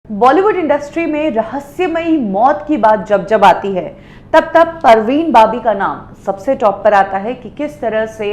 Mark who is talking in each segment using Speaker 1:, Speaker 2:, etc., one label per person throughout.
Speaker 1: Bollywood industry में रहस्यमयी मौत की बात जब आती है तब परवीन बाबी का नाम सबसे टॉप पर आता है कि किस तरह से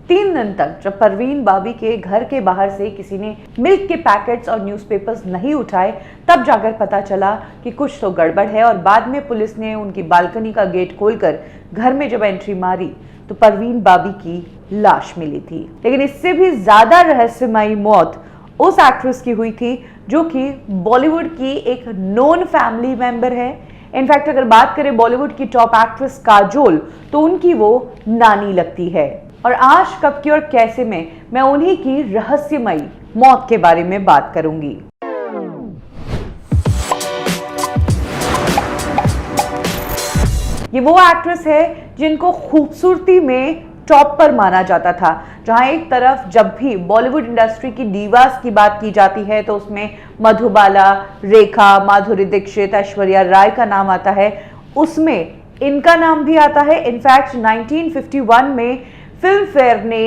Speaker 1: 3 दिन तक जब परवीन बाबी के घर के बाहर से किसी ने मिल्क के पैकेट्स और न्यूज़पेपर्स नहीं उठाए तब जाकर पता चला कि कुछ तो गड़बड़ है। और बाद में पुलिस ने उनकी बालकनी का गेट खोलकर घर में जब एंट्री मारी तो परवीन बाबी की लाश मिली थी। लेकिन इससे भी ज्यादा रहस्यमयी मौत उस एक्ट्रेस की हुई थी जो कि बॉलीवुड की एक नोन फैमिली मेंबर है। इनफैक्ट अगर बात करें बॉलीवुड की टॉप एक्ट्रेस काजोल तो उनकी वो नानी लगती है। और आज कब की और कैसे में मैं उन्हीं की रहस्यमयी मौत के बारे में बात करूंगी। ये वो एक्ट्रेस है जिनको खूबसूरती में टॉप पर माना जाता था। जहां एक तरफ जब भी बॉलीवुड इंडस्ट्री की डीवास की बात की जाती है तो उसमें मधुबाला, रेखा, माधुरी दीक्षित, ऐश्वर्या राय का नाम आता है, उसमें इनका नाम भी आता है। इनफैक्ट 1951 में फिल्म फेयर ने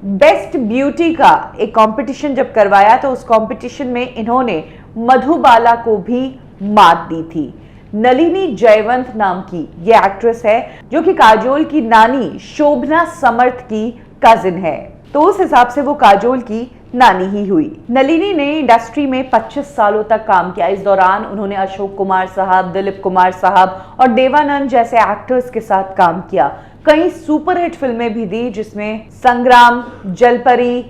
Speaker 1: बेस्ट ब्यूटी का एक कंपटीशन जब करवाया तो उस कंपटीशन में इन्होंने मधुबाला को भी मात दी थी। नलिनी जयवंत नाम की ये एक्ट्रेस है जो कि काजोल की नानी शोभना समर्थ की कजिन है, तो उस हिसाब से वो काजोल की नानी ही हुई। नलिनी ने इंडस्ट्री में 25 सालों तक काम किया। इस दौरान उन्होंने अशोक कुमार साहब, दिलीप कुमार साहब और देवानंद जैसे एक्टर्स के साथ काम किया। कई सुपरहिट फिल्में भी दी जिसमें संग्राम, जलपरी,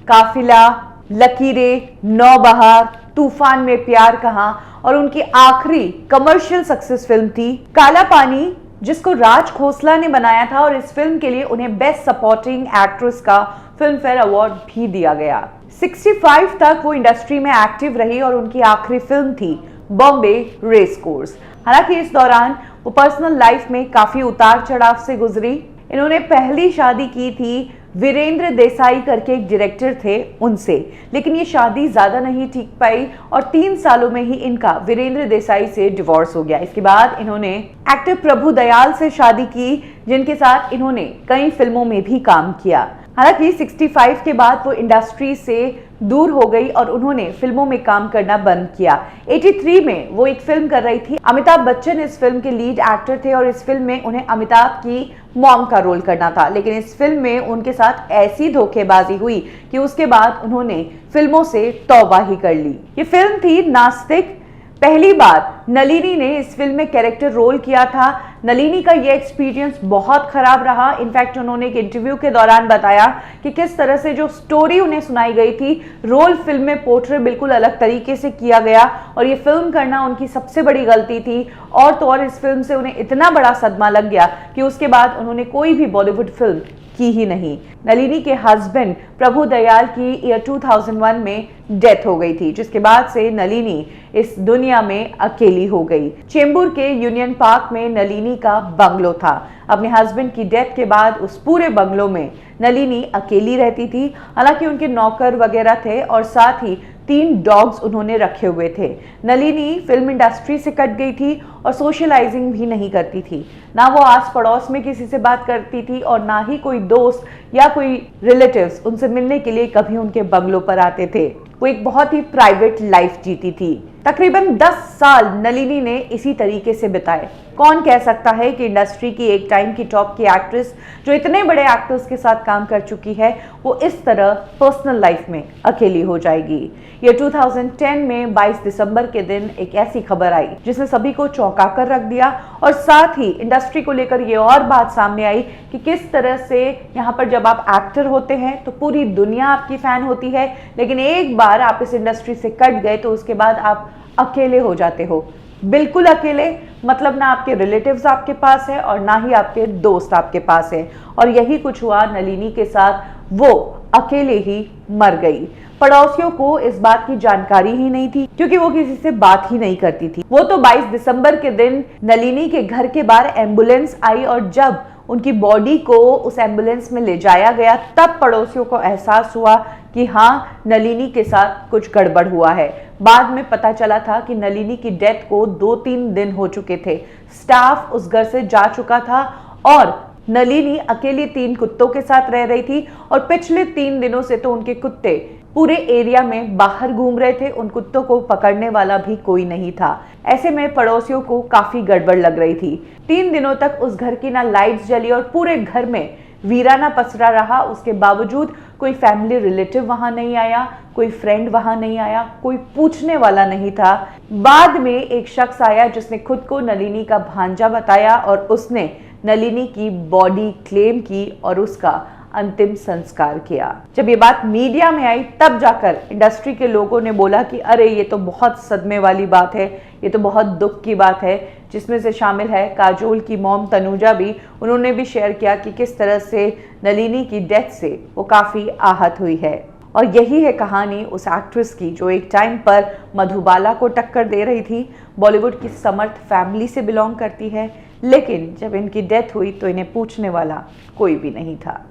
Speaker 1: काफिला, लकीरें, नौबहार, तूफान में प्यार कहां और उनकी आखिरी कमर्शियल सक्सेस फिल्म थी काला पानी, जिसको राज खोसला ने बनाया था और इस फिल्म के लिए उन्हें बेस्ट सपोर्टिंग एक्ट्रेस का फिल्म फेयर अवार्ड भी दिया गया। 65 तक वो इंडस्ट्री में एक्टिव रही और उनकी आखिरी फिल्म थी बॉम्बे रेस कोर्स। हालांकि इस दौरान वो पर्सनल लाइफ में काफी उतार चढ़ाव से गुजरी। इन्होंने पहली शादी की थी वीरेंद्र देसाई करके एक डायरेक्टर थे उनसे, लेकिन ये शादी ज्यादा नहीं टिक पाई और 3 सालों में ही इनका वीरेंद्र देसाई से डिवोर्स हो गया। इसके बाद इन्होंने एक्टर प्रभु दयाल से शादी की जिनके साथ इन्होंने कई फिल्मों में भी काम किया। हालांकि 65 के बाद वो इंडस्ट्री से दूर हो गई और उन्होंने फिल्मों में काम करना बंद किया। 83 में वो एक फिल्म कर रही थी। अमिताभ बच्चन इस फिल्म के लीड एक्टर थे और इस फिल्म में उन्हें अमिताभ की मॉम का रोल करना था, लेकिन इस फिल्म में उनके साथ ऐसी धोखेबाजी हुई कि उसके बाद उन्होंने फिल्मों से तौबा ही कर ली। ये फिल्म थी नास्तिक। पहली बार नलिनी ने इस फिल्म में कैरेक्टर रोल किया था। नलिनी का ये एक्सपीरियंस बहुत खराब रहा। इनफैक्ट उन्होंने एक इंटरव्यू के दौरान बताया कि किस तरह से जो स्टोरी उन्हें सुनाई गई थी, रोल फिल्म में पोर्ट्रे बिल्कुल अलग तरीके से किया गया और ये फिल्म करना उनकी सबसे बड़ी गलती थी। और तो और इस फिल्म से उन्हें इतना बड़ा सदमा लग गया कि उसके बाद उन्होंने कोई भी बॉलीवुड फिल्म की ही नहीं। नलिनी के हस्बैंड प्रभु दयाल की ईयर 2001 में डेथ हो गई थी, जिसके बाद से नलिनी इस दुनिया में अकेली हो गई। चेंबूर के यूनियन पार्क में नलिनी का बंगलो था। अपने हस्बैंड की डेथ के बाद उस पूरे बंगलो में नलिनी अकेली रहती थी। हालांकि उनके नौकर वगैरह थे और साथ ही 3 डॉग्स उन्होंने रखे हुए थे। नलिनी फिल्म इंडस्ट्री से कट गई थी और सोशलाइजिंग भी नहीं करती थी। ना वो आस पड़ोस में किसी से बात करती थी और ना ही कोई दोस्त या कोई रिलेटिव्स उनसे मिलने के लिए कभी उनके बंगलों पर आते थे। वो एक बहुत ही प्राइवेट लाइफ जीती थी। तकरीबन 10 साल नलिनी ने इसी तरीके से बिताए। कौन कह सकता है कि इंडस्ट्री की एक टाइम की टॉप की एक्ट्रेस जो इतने बड़े एक्टर्स के साथ काम कर चुकी है वो इस तरह पर्सनल लाइफ में अकेली हो जाएगी। ये 2010 में 22 दिसंबर के दिन एक ऐसी खबर आई जिसने सभी को चौंका कर रख दिया और साथ ही इंडस्ट्री को लेकर ये और बात सामने आई कि किस तरह से यहाँ पर जब आप एक्टर होते हैं तो पूरी दुनिया आपकी फैन होती है, लेकिन एक बार आप इस इंडस्ट्री से कट गए तो उसके बाद आप अकेले हो जाते हो। बिल्कुल अकेले, मतलब ना आपके रिलेटिव्स आपके पास है और ना ही आपके दोस्त आपके पास है। और यही कुछ हुआ नलिनी के साथ, वो अकेले ही मर गई। पड़ोसियों को इस बात की जानकारी ही नहीं थी क्योंकि वो किसी से बात ही नहीं करती थी। वो तो 22 दिसंबर के दिन नलिनी के घर के बाहर एम्बुलेंस आई और जब उनकी बॉडी को उस एम्बुलेंस में ले जाया गया तब पड़ोसियों को एहसास हुआ कि हाँ, नलिनी के साथ कुछ गड़बड़ हुआ है। बाद में पता चला था कि नलिनी की डेथ को 2-3 दिन हो चुके थे। स्टाफ उस घर से जा चुका था और नलिनी अकेली 3 कुत्तों के साथ रह रही थी और पिछले 3 दिनों से तो उनके कुत्ते पूरे एरिया में बाहर घूम रहे थे, उन कुत्तों को पकड़ने वाला भी कोई नहीं था। ऐसे में पड़ोसियों को काफी गड़बड़ लग रही थी। 3 दिनों तक उस घर की ना लाइट्स जली और पूरे घर में वीराना पसरा रहा। उसके बावजूद कोई फैमिली रिलेटिव वहां नहीं आया, कोई फ्रेंड वहां नहीं आया, कोई पूछने वाला नहीं था। बाद में एक शख्स आया जिसने खुद को नलिनी का भांजा बताया और उसने नलिनी की बॉडी क्लेम की और उसका अंतिम संस्कार किया। जब ये बात मीडिया में आई तब जाकर इंडस्ट्री के लोगों ने बोला कि अरे ये तो बहुत सदमे वाली बात है, ये तो बहुत दुख की बात है, जिसमें से शामिल है काजोल की मॉम तनुजा भी। उन्होंने भी शेयर किया कि किस तरह से नलिनी की डेथ से वो काफ़ी आहत हुई है। और यही है कहानी उस एक्ट्रेस की जो एक टाइम पर मधुबाला को टक्कर दे रही थी, बॉलीवुड की समर्थ फैमिली से बिलोंग करती है, लेकिन जब इनकी डेथ हुई तो इन्हें पूछने वाला कोई भी नहीं था।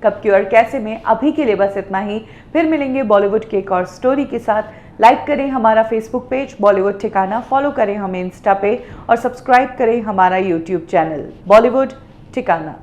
Speaker 1: कब क्यों और कैसे में अभी के लिए बस इतना ही। फिर मिलेंगे बॉलीवुड के एक और स्टोरी के साथ। लाइक करें हमारा फेसबुक पेज बॉलीवुड ठिकाना, फॉलो करें हमें इंस्टा पे और सब्सक्राइब करें हमारा यूट्यूब चैनल बॉलीवुड ठिकाना।